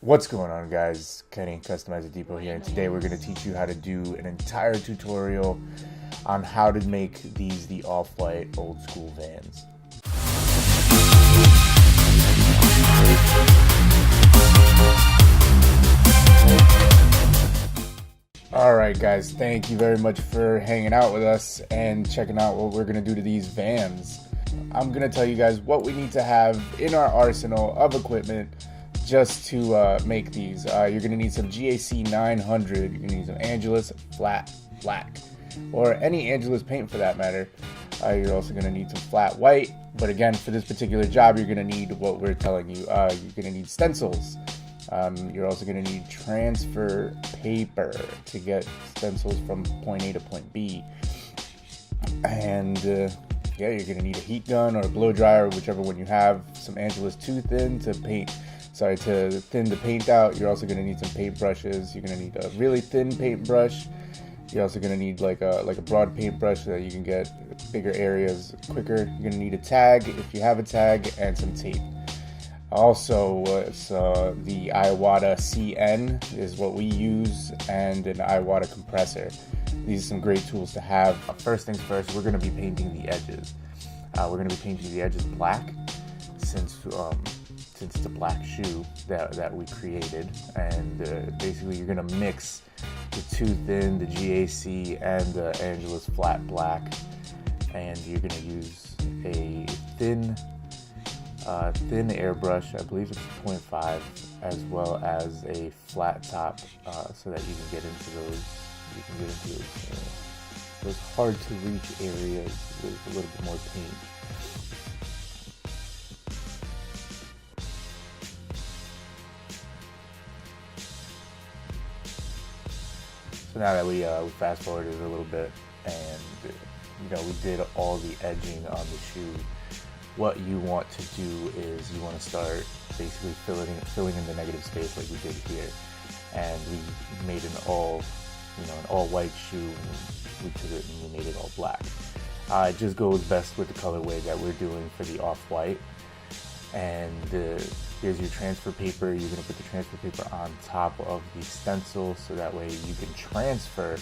What's going on, guys? Kenny, Customizer Depot here, and today we're going to teach you how to do an entire tutorial on how to make the off-white old school vans. Alright guys, thank you very much for hanging out with us and checking out what we're going to do to these vans. I'm going to tell you guys what we need to have in our arsenal of equipment just to make these. You're going to need some GAC 900, you're going to need some Angelus flat black, or any Angelus paint for that matter. You're also going to need some flat white, but again, for this particular job, you're going to need what we're telling you. You're going to need stencils. You're also going to need transfer paper to get stencils from point A to point B. And yeah, you're going to need a heat gun or a blow dryer, whichever one you have. Some Angelus too thin to thin the paint out. You're also going to need some paint brushes. You're going to need a really thin paintbrush. You're also going to need like a broad paintbrush so that you can get bigger areas quicker. You're going to need a tag if you have a tag, and some tape. Also, the Iwata CN is what we use, and an Iwata compressor. These are some great tools to have. First things first, we're going to be painting the edges. We're going to be painting the edges black, since it's a black shoe that we created. And basically, you're going to mix the too thin, the GAC, and the Angelus flat black, and you're going to use a thin airbrush, I believe it's 0.5, as well as a flat top, so that you can get into those hard to reach areas with a little bit more paint. So now that we fast forwarded a little bit, and we did all the edging on the shoe, what you want to do is you want to start basically filling in the negative space like we did here. And we made an all white shoe. We took it and we made it all black. It just goes best with the colorway that we're doing for the off-white. And here's your transfer paper. You're going to put the transfer paper on top of the stencil, so that way you can transfer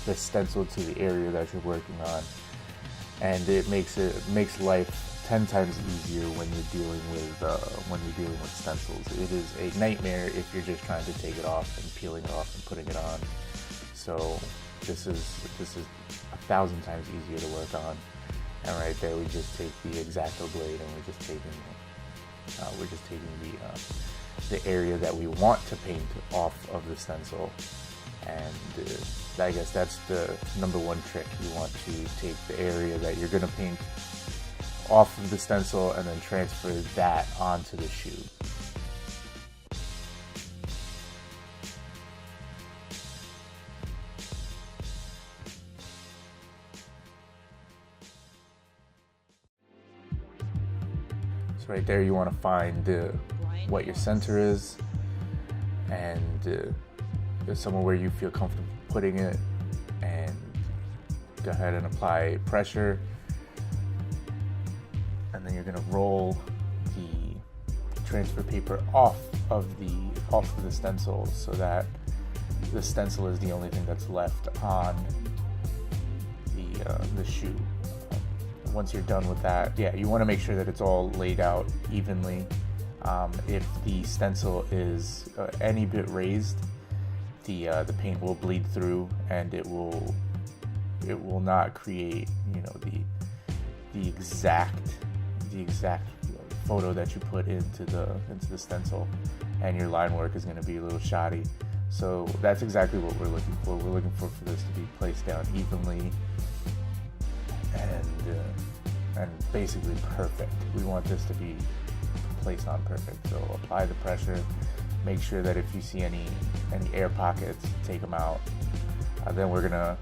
the stencil to the area that you're working on. And it makes life 10 times easier when you're dealing with stencils. It is a nightmare if you're just trying to take it off and peeling it off and putting it on. So this is 1,000 times easier to work on. And right there, we just take the X-Acto blade and we're just taking the area that we want to paint off of the stencil. And I guess that's the number one trick. You want to take the area that you're going to paint off of the stencil and then transfer that onto the shoe. So right there, you want to find what your center is, and somewhere where you feel comfortable putting it, and go ahead and apply pressure. And then you're going to roll the transfer paper off of the stencil, so that the stencil is the only thing that's left on the shoe. Once you're done with that, you want to make sure that it's all laid out evenly. If the stencil is any bit raised, the paint will bleed through, and it will not create the exact photo that you put into the stencil, and your line work is going to be a little shoddy. So that's exactly what we're looking for. We're looking for this to be placed down evenly and basically perfect. We want this to be placed on perfect. So apply the pressure. Make sure that if you see any air pockets, take them out. Then we're gonna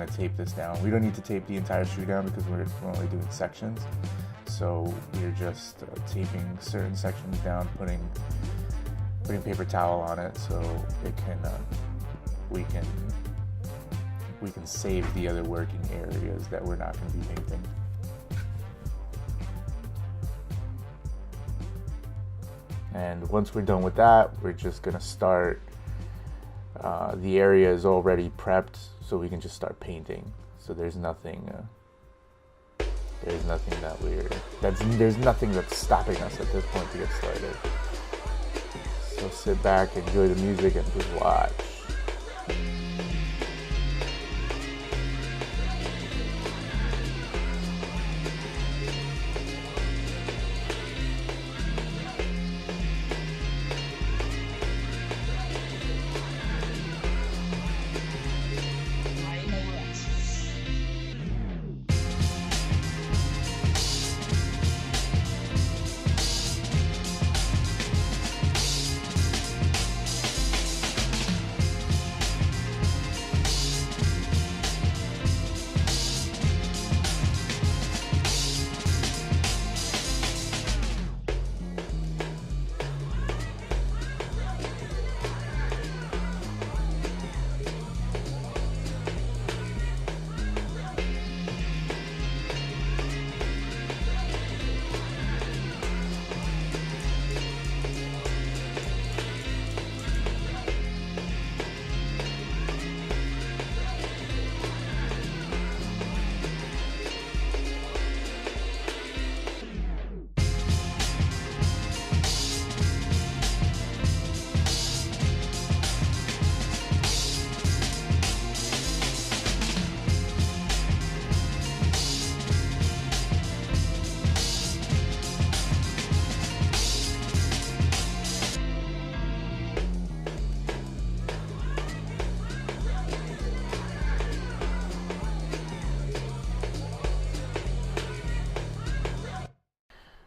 tape this down. We don't need to tape the entire shoe down because we're only doing sections. So we're just taping certain sections down, putting paper towel on it, so it can we can save the other working areas that we're not going to be painting. And once we're done with that, we're just gonna start. The area is already prepped, so we can just start painting. So there's nothing there's nothing that's stopping us at this point to get started. So sit back, enjoy the music, and just watch.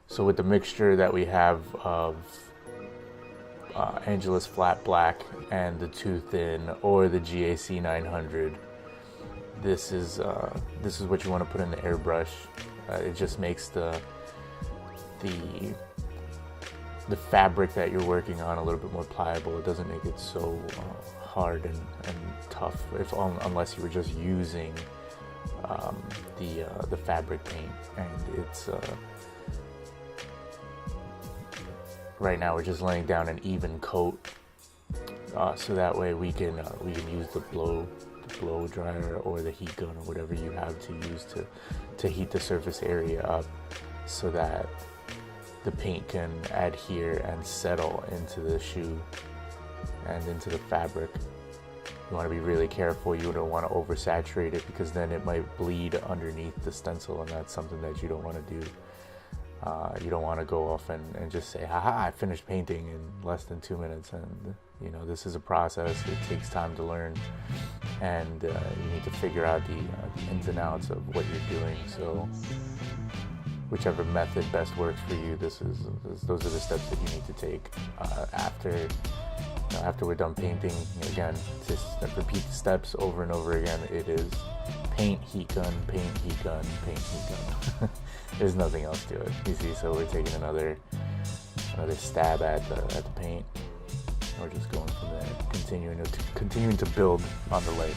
So with the mixture that we have of Angelus Flat Black and the Too Thin or the GAC 900, this is what you want to put in the airbrush. It just makes the fabric that you're working on a little bit more pliable. It doesn't make it so hard and tough unless you were just using the fabric paint. And it's right now we're just laying down an even coat, so that way we can use the blow dryer or the heat gun or whatever you have to use to heat the surface area up, so that the paint can adhere and settle into the shoe and into the fabric. You want to be really careful. You don't want to oversaturate it, because then it might bleed underneath the stencil, and that's something that you don't want to do. You don't want to go off and just say, haha, I finished painting in less than 2 minutes. And this is a process. It takes time to learn, and you need to figure out the ins and outs of what you're doing. So whichever method best works for you, those are the steps that you need to take. After we're done painting, again, just repeat the steps over and over again. It is paint, heat gun, paint, heat gun, paint, heat gun. There's nothing else to it. You see, so we're taking another stab at the paint. We're just going from there, continuing to build on the layer.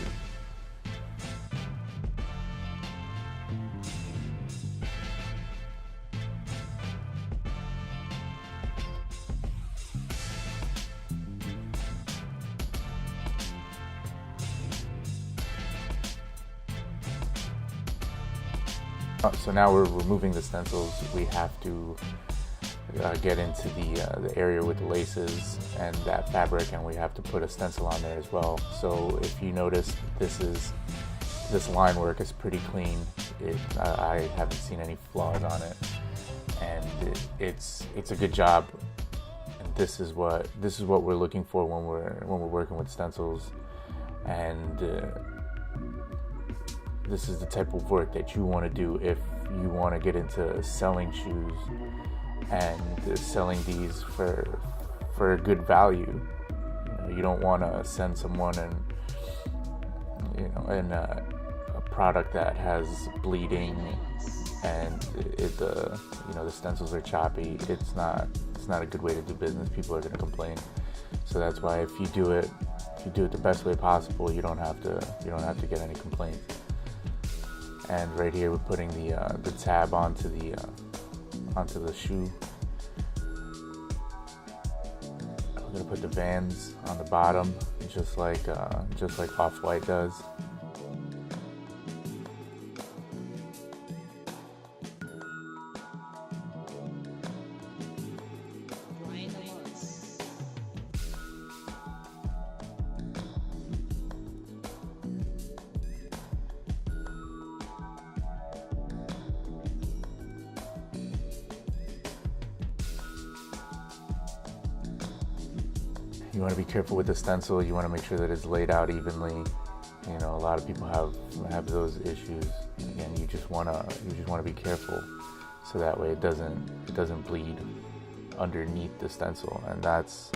So now we're removing the stencils. We have to get into the area with the laces and that fabric, and we have to put a stencil on there as well. So if you notice, this line work is pretty clean. I haven't seen any flaws on it, and it's a good job. And this is what we're looking for when we're working with stencils, and this is the type of work that you want to do if you want to get into selling shoes and selling these for a good value. You don't want to send someone a product that has bleeding and the stencils are choppy. It's not a good way to do business. People are going to complain. So that's why if you do it the best way possible, you don't have to get any complaints. And right here we're putting the tab onto the shoe. gonna put the Vans on the bottom, just like Off-White does. You want to be careful with the stencil. You want to make sure that it's laid out evenly. You know, a lot of people have those issues. Again, you just want to be careful, so that way it doesn't bleed underneath the stencil, and that's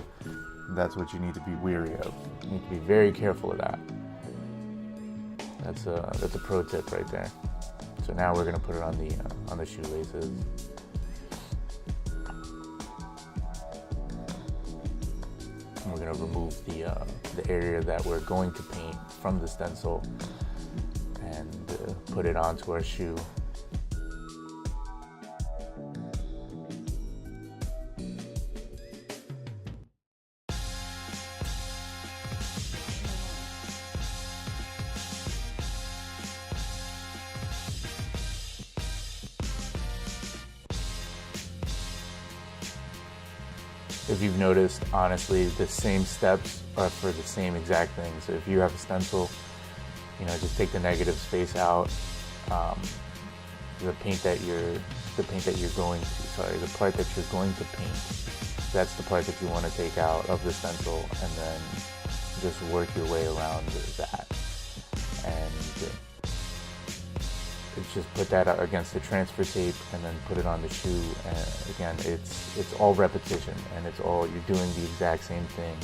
what you need to be wary of. You need to be very careful of that. That's a pro tip right there. So now we're gonna put it on the shoelaces. We're going to remove the area that we're going to paint from the stencil and put it onto our shoe. If you've noticed, honestly, the same steps are for the same exact thing. So if you have a stencil, you know, just take the negative space out. The part that you're going to paint, that's the part that you want to take out of the stencil, and then just work your way around that. And it's just put that against the transfer tape and then put it on the shoe. And again, it's all repetition, and you're doing the exact same thing.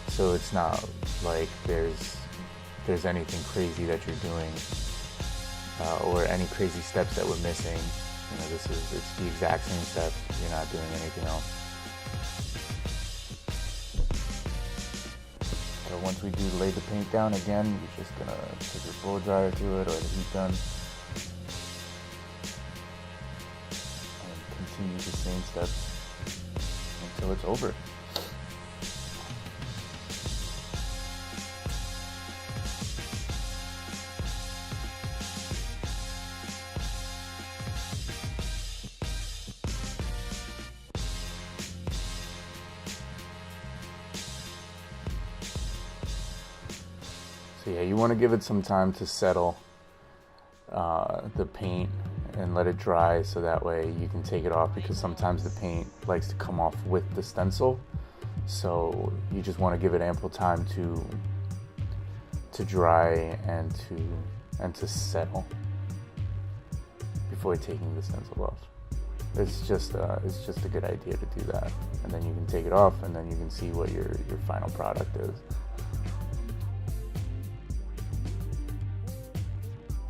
So it's not like there's anything crazy that you're doing or any crazy steps that we're missing. You know, it's the exact same steps. You're not doing anything else. So once we do lay the paint down again, you're just gonna take your blow dryer to it or the heat gun. Continue the same steps until it's over. So yeah, you want to give it some time to settle the paint and let it dry, so that way you can take it off, because sometimes the paint likes to come off with the stencil. So you just want to give it ample time to dry and to settle before taking the stencil off. It's just a good idea to do that, and then you can take it off, and then you can see what your final product is.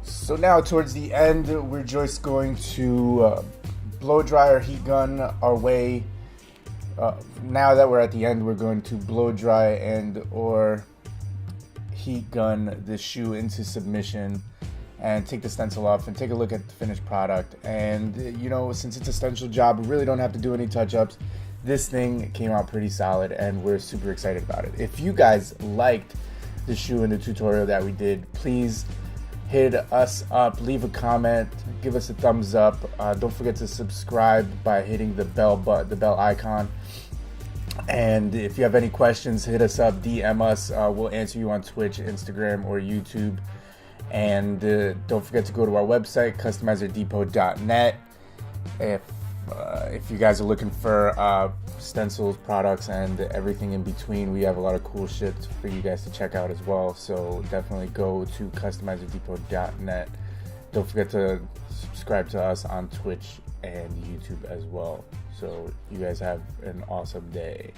So now towards the end, we're just going to blow dry or heat gun our way. Now that we're at the end, we're going to blow dry and or heat gun the shoe into submission and take the stencil off and take a look at the finished product. And you know, since it's a stencil job, we really don't have to do any touch-ups. This thing came out pretty solid, and we're super excited about it. If you guys liked the shoe and the tutorial that we did, please hit us up, leave a comment, give us a thumbs up. Don't forget to subscribe by hitting the bell icon. And if you have any questions, hit us up, DM us. We'll answer you on Twitch, Instagram, or YouTube. And don't forget to go to our website, customizerdepot.net. If you guys are looking for stencils, products, and everything in between, we have a lot of cool shit for you guys to check out as well. So definitely go to customizerdepot.net. Don't forget to subscribe to us on Twitch and YouTube as well. So you guys have an awesome day.